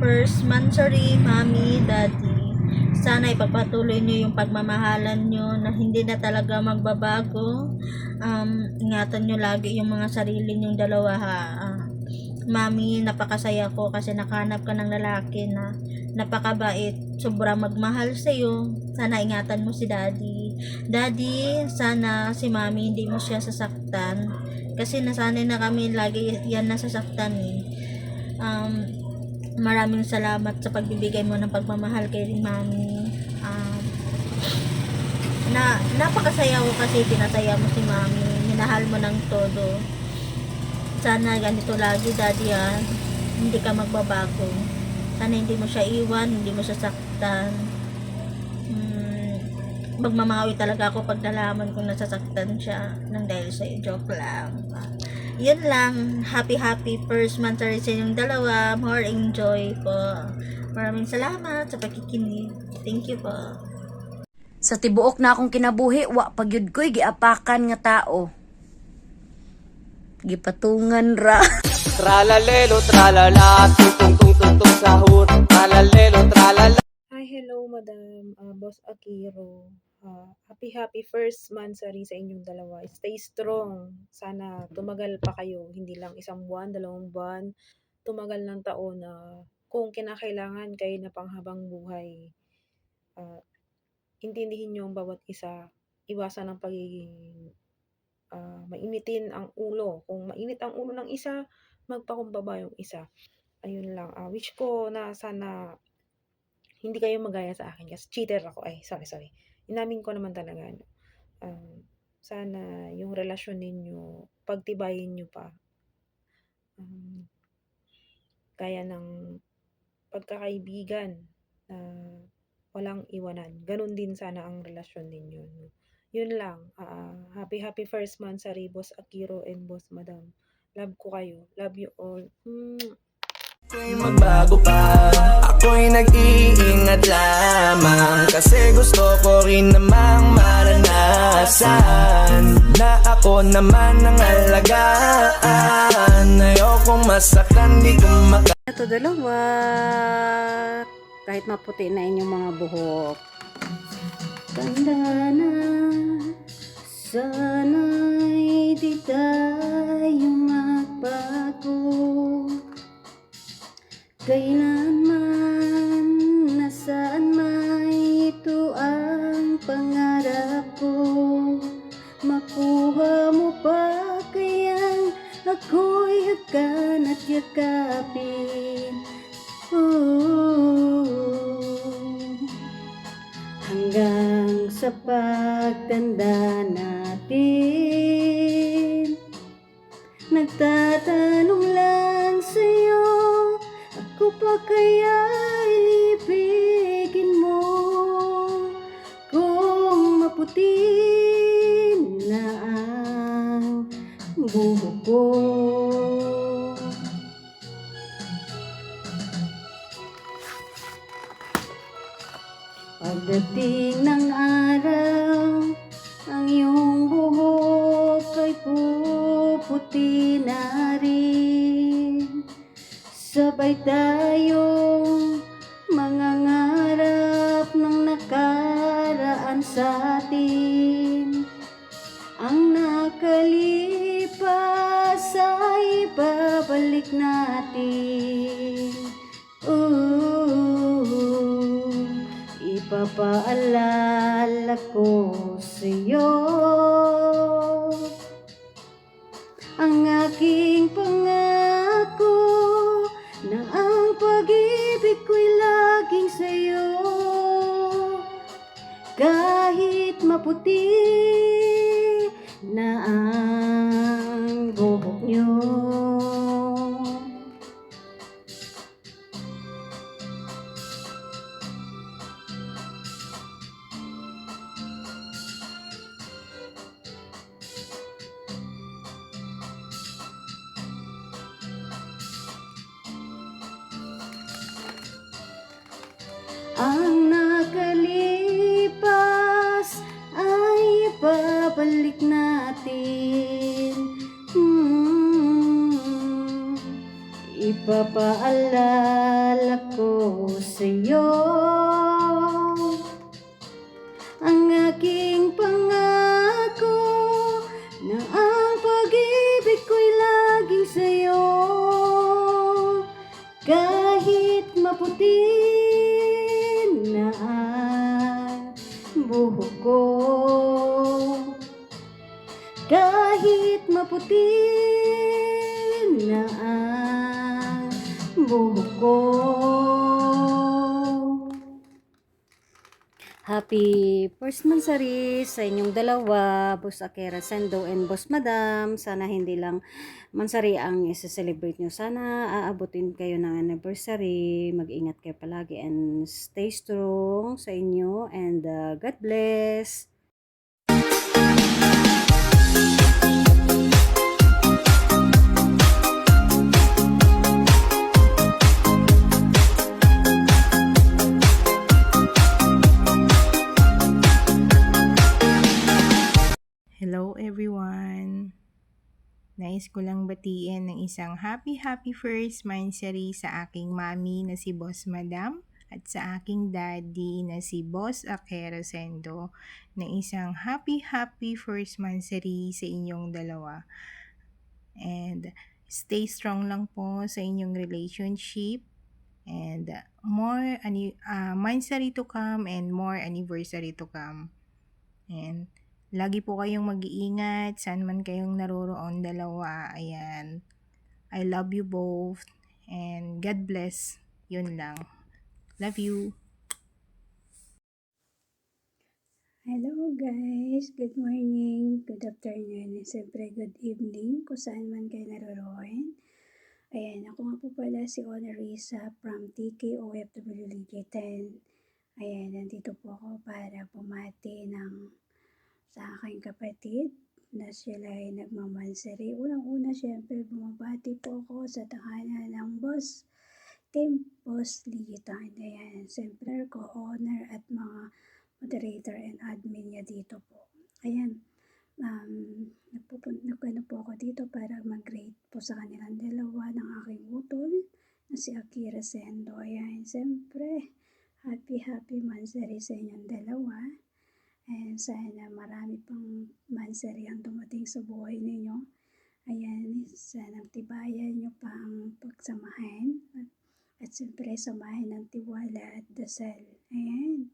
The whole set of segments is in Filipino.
first monthsary, Mommy, Daddy. Sana ipagpatuloy nyo yung pagmamahalan nyo na hindi na talaga magbabago. Ingatan nyo lagi yung mga sarili nyong dalawa, ha. Mami, napakasaya ko kasi nakahanap ka ng lalaki na napakabait, sobrang magmahal sa'yo. Sana ingatan mo si Daddy. Daddy, sana si Mami hindi mo siya sasaktan. Kasi nasanay na kami lagi yan nasasaktan eh. Maraming salamat sa pagbibigay mo ng pagmamahal kay Mami. Napakasaya ko kasi pinasaya mo si Mami. Minahal mo ng todo. Sana ganito lagi, Daddy, ha. Hindi ka magbabago. Sana hindi mo siya iwan, hindi mo siya saktan. Magmamawi talaga ako pag nalaman kung nasasaktan siya nang dahil sa'yo. Joke lang. Yun lang. Happy first monthsary sa inyong dalawa. More enjoy po. Maraming salamat sa pakikinig. Thank you po. Sa tibuok na akong kinabuhi, wa pagyud ko'y giapakan nga tao. Gipatungan ra. Tralalelo, tralala, tung tung tung tung sahur. Tralalelo, tralala. Hi, hello, Madam Boss Akiro. Happy first monthsary sa inyong dalawa. Stay strong. Sana tumagal pa kayo. Hindi lang 1 buwan, 2 buwan. Tumagal ng taon na kung kinakailangan kayo na panghabang buhay. Intindihin niyo ang bawat isa. Iwasan ang pagiging mainitin ang ulo. Kung mainit ang ulo ng isa, magpakumbaba yung isa. Ayun lang. Wish ko na sana hindi kayo magaya sa akin kasi cheater ako. Ay, sorry. Inamin ko naman talaga. Sana yung relasyon ninyo, pagtibayin nyo pa. Kaya ng pagkakaibigan na walang iwanan. Ganun din sana ang relasyon ninyo. Yun lang. Happy first monthsary, Boss Akiro and Boss Madam. Love ko kayo. Love you all. Ako'y magbago pa, ako'y nag-iingat lamang kasi gusto ko rin namang maranasan na ako naman ang alagaan. Ayokong masaktan, di ko Ito dalawa. Kahit maputi na inyong mga buhok. Tanda na, sana'y di tayo magbago. Kailanman, nasaan may ito ang pangarap ko. Makuha mo ba kayang ako'y hagan at yakapin? Hanggang sa pagtanda natin, nagtatanong lang sa'yo, ako pa kaya ibigin mo kung maputi na ang buhok ko. Pagdating ng araw, ang iyong buhok ay puputi na rin. Sabay tayong mangangarap ng nakaraan sa atin. Ang nakalipas ay babalik natin. Ipapaalala ko sa'yo ang aking pangako na ang pag-ibig ko'y laging sa'yo. Kahit maputi na ang buhok nyo. Ang nakalipas ay babalik natin. Ipapaalala ko sa'yo ang aking pangako na ang pag-ibig ko'y laging sa'yo. Kahit maputi na ang buhok ko, kahit maputi na ang buhok ko. Happy first mansari sa inyong dalawa, Boss Akira Sendo and Boss Madam. Sana hindi lang mansari ang isa-celebrate nyo. Sana aabutin kayo ng anniversary. Mag-ingat kayo palagi and stay strong sa inyo and God bless. Hello everyone! Nais ko lang batiin ng isang happy first mansari sa aking mami na si Boss Madam at sa aking daddy na si Boss Akira Sendo na isang happy first mansari sa inyong dalawa. And stay strong lang po sa inyong relationship and more mansari to come and more anniversary to come. And lagi po kayong mag-iingat, saan man kayong naroroon dalawa. Ayan. I love you both. And God bless. Yun lang. Love you. Hello guys, good morning, good afternoon, and siyempre good evening kung saan man kayo naroroon. Ayan, ako nga po pala si Honor Risa from TKOFW Region 10. Ayan, nandito po ako para bumati sa aking kapatid na sila ay nagmamansari. Unang-una siyempre bumabati po ako sa tahanan ng Team Boss Ligitan. Ayan, siyempre co-owner at mga moderator and admin niya dito po. Ayan, nagano po ako dito para mag-rate po sa kanilang dalawa ng aking utol na si Akira Sendo. Ayan, siyempre happy mansari sa inyong dalawa. And sana marami pang mansari ang dumating sa buhay ninyo. Ayan, sana tibayan nyo pa ang pagsamahan at siyempre samahan ng tiwala at dasal. Ayan,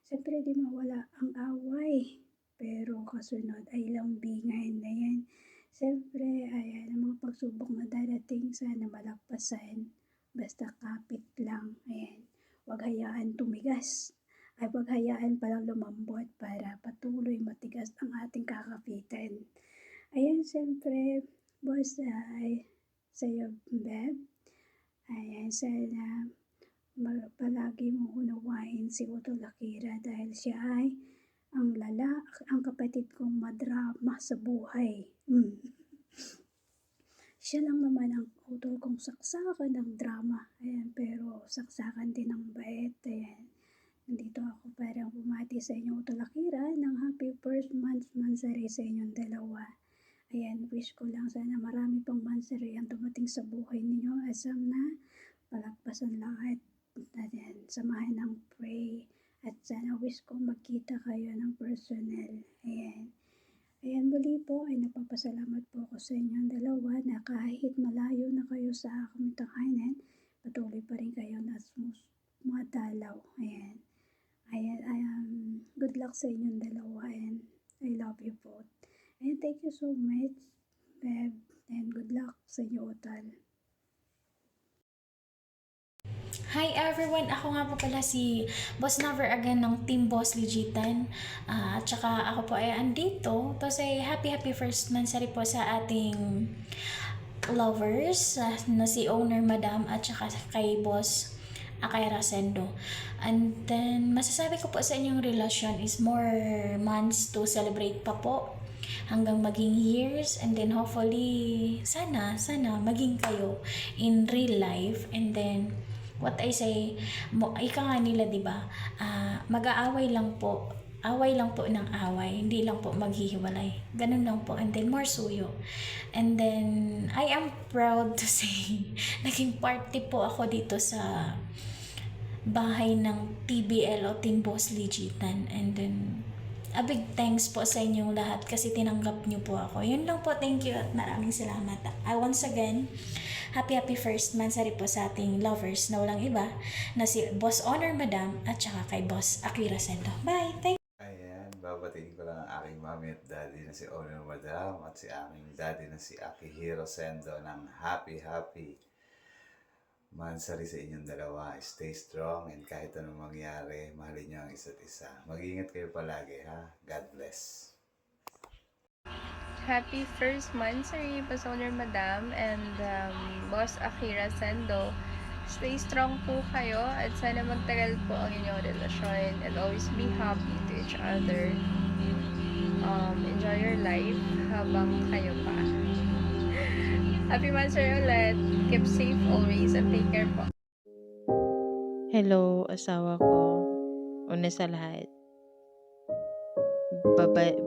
siyempre di mawala ang away, pero kasunod ay lambingan. Ayan, siyempre ayan, ang mga pagsubok na darating sana malagpasan, basta kapit lang. Ayan, huwag hayaan tumigas. Ay huwag hayaan palang lumambot para patuloy matigas ang ating kakapitan. Ayan, siyempre, boss, sa'yo, Beb. Ayan, sana palagi mong unawain si Utol Akira dahil siya ay ang kapatid kong madrama sa buhay. Siya lang naman ang utol kong saksakan ng drama. Ayan, pero saksakan din ng bait. Ayan. Nandito ako para bumati sa inyong Utol Akira ng happy first mansari sa inyong dalawa. Ayan, wish ko lang sana marami pang mansari ang dumating sa buhay ninyo. Asam na palagpasan lahat. Ayan, samahan ng pray. At sana wish ko magkita kayo ng personal. Ayan. Ayan, muli po ay napapasalamat po ako sa inyong dalawa na kahit malayo na kayo sa aking tahanan, patuloy pa rin kayo na madalaw. Ayan. Good luck sa inyong dalawa and I love you both. And thank you so much, Beb, and good luck sa inyo, Utol. Hi everyone! Ako nga po pala si Boss Never Again ng Team Boss Ligitan. At saka ako po ay andito to say happy first mansari po sa ating lovers na si Owner Madam at saka kay Boss Akira Sendo. And then, masasabi ko po sa inyong relasyon is more months to celebrate pa po hanggang maging years, and then hopefully sana maging kayo in real life. And then what I say, ika nga nila, diba, mag-aaway lang po away lang po ng away, hindi lang po maghihiwalay. Ganun lang po, and then more suyo. And then, I am proud to say, naging party po ako dito sa bahay ng TBL o Team Boss Ligitan. And then, a big thanks po sa inyong lahat kasi tinanggap niyo po ako. Yun lang po, thank you at maraming salamat. Once again, happy first mansari po sa ating lovers na walang iba na si Boss Honor Madam at saka kay Boss Akira Sendo. Bye! Thank Ayan, babatiin ko lang ang aking mami at daddy na si Honor Madam at si aking daddy na si Akihiro Sendo ng happy mansari sa inyong dalawa. Stay strong and kahit anong mangyari, mahalin niyo ang isa't isa. Mag-iingat kayo palagi ha. God bless. Happy first mansari, Boss Owner Madam and Boss Akira Sendo. Stay strong po kayo at sana magtagal po ang inyong relasyon and always be happy to each other. Enjoy your life habang kayo pa. Happy mansari ulit. Keep safe always and take care po. Hello, asawa ko. Una sa lahat,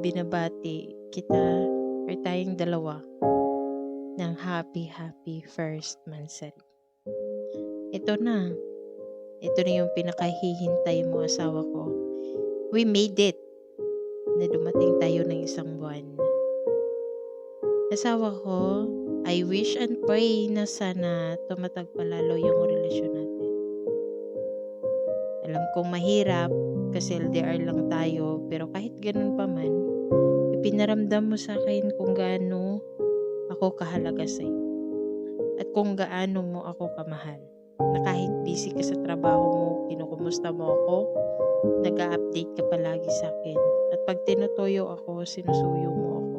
binabati kita or tayong dalawa ng happy first mansari. Ito na yung pinakahihintay mo, asawa ko. We made it na dumating tayo ng isang buwan. Asawa ko, I wish and pray na sana tumatag palalo yung relasyon natin. Alam kong mahirap kasi LDR lang tayo, pero kahit ganun pa man, ipinaramdam mo sa akin kung gaano ako kahalaga sa iyo. At kung gaano mo ako kamahal. Na kahit busy ka sa trabaho mo, kinukumusta mo ako, nag-a-update ka palagi sa akin. At pag tinutuyo ako, sinusuyo mo ako.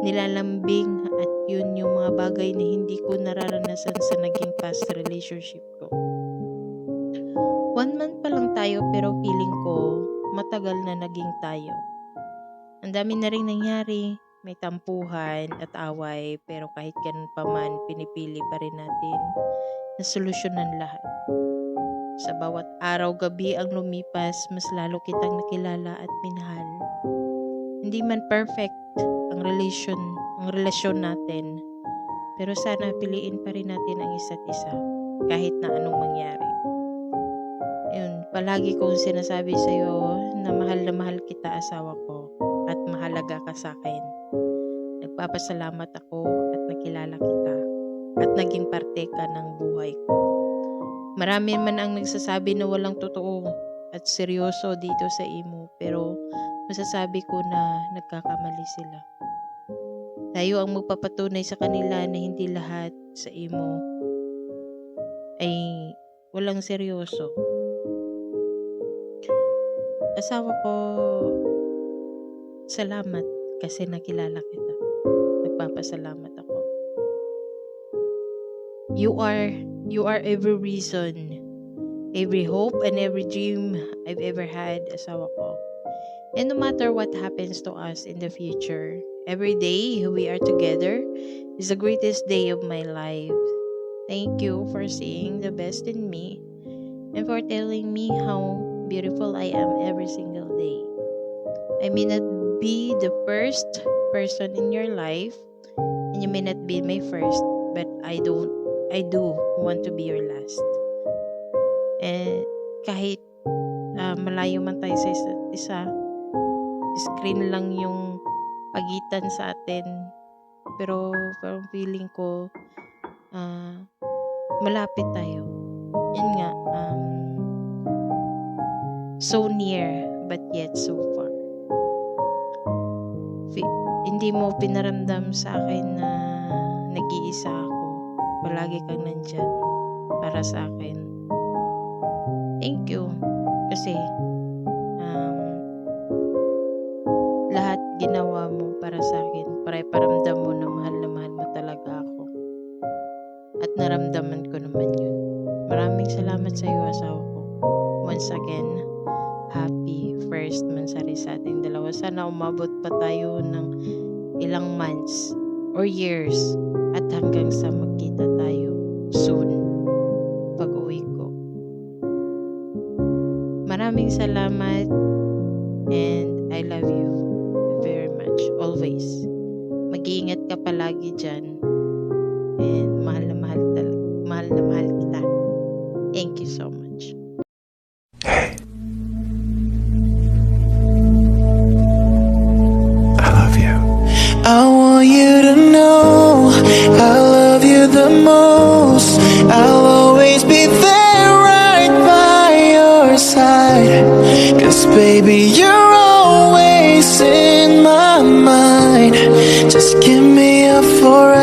Nilalambing at yun yung mga bagay na hindi ko nararanasan sa naging past relationship ko. 1 month pa lang tayo pero feeling ko matagal na naging tayo. Ang dami na rin nangyari, may tampuhan at away pero kahit ganun pa man, pinipili pa rin natin na solusyonan lahat. Sa bawat araw gabi ang lumipas, mas lalo kitang nakilala at minahal. Hindi man perfect ang relasyon natin, pero sana piliin pa rin natin ang isa't isa kahit na anong mangyari. Yun, palagi kong sinasabi sa iyo na mahal kita, asawa ko, at mahalaga ka sa akin. Nagpapasalamat ako at nakilala kita at naging parte ka ng buhay ko. Marami man ang nagsasabi na walang totoo at seryoso dito sa imo, pero masasabi ko na nagkakamali sila. Tayo ang magpapatunay sa kanila na hindi lahat sa imo ay walang seryoso. Asawa ko, salamat kasi nakilala kita. Nagpapasalamat ako. You are every reason, every hope, and every dream I've ever had, asawa ko. And no matter what happens to us in the future, every day we are together is the greatest day of my life. Thank you for seeing the best in me and for telling me how beautiful I am every single day. I may not be the first person in your life and you may not be my first, but I do want to be your last. And kahit malayo man tayo sa isa't isa, screen lang yung pagitan sa atin, pero parang feeling ko malapit tayo. Yun nga, so near but yet so far. Hindi mo pinaramdam sa akin na nag-iisa ako. Palagi kang nandyan para sa akin. Thank you. Kasi lahat ginawa mo para sa akin. Para iparamdam mo na mahal mo talaga ako. At naramdaman ko naman yun. Maraming salamat sa iyo, asawa ko. Once again, happy first mansari sa ating dalawa. Sana umabot pa tayo ng ilang months or years at hanggang sa magkita tayo soon pag uwi ko. Maraming salamat and Mag-iingat ka palagi dyan. And mahal na mahal kita. Thank you so much. I love you. I want you to know I love you the most. I'll always be there right by your side. 'Cause baby, you're always in my mind. Just give me a forever.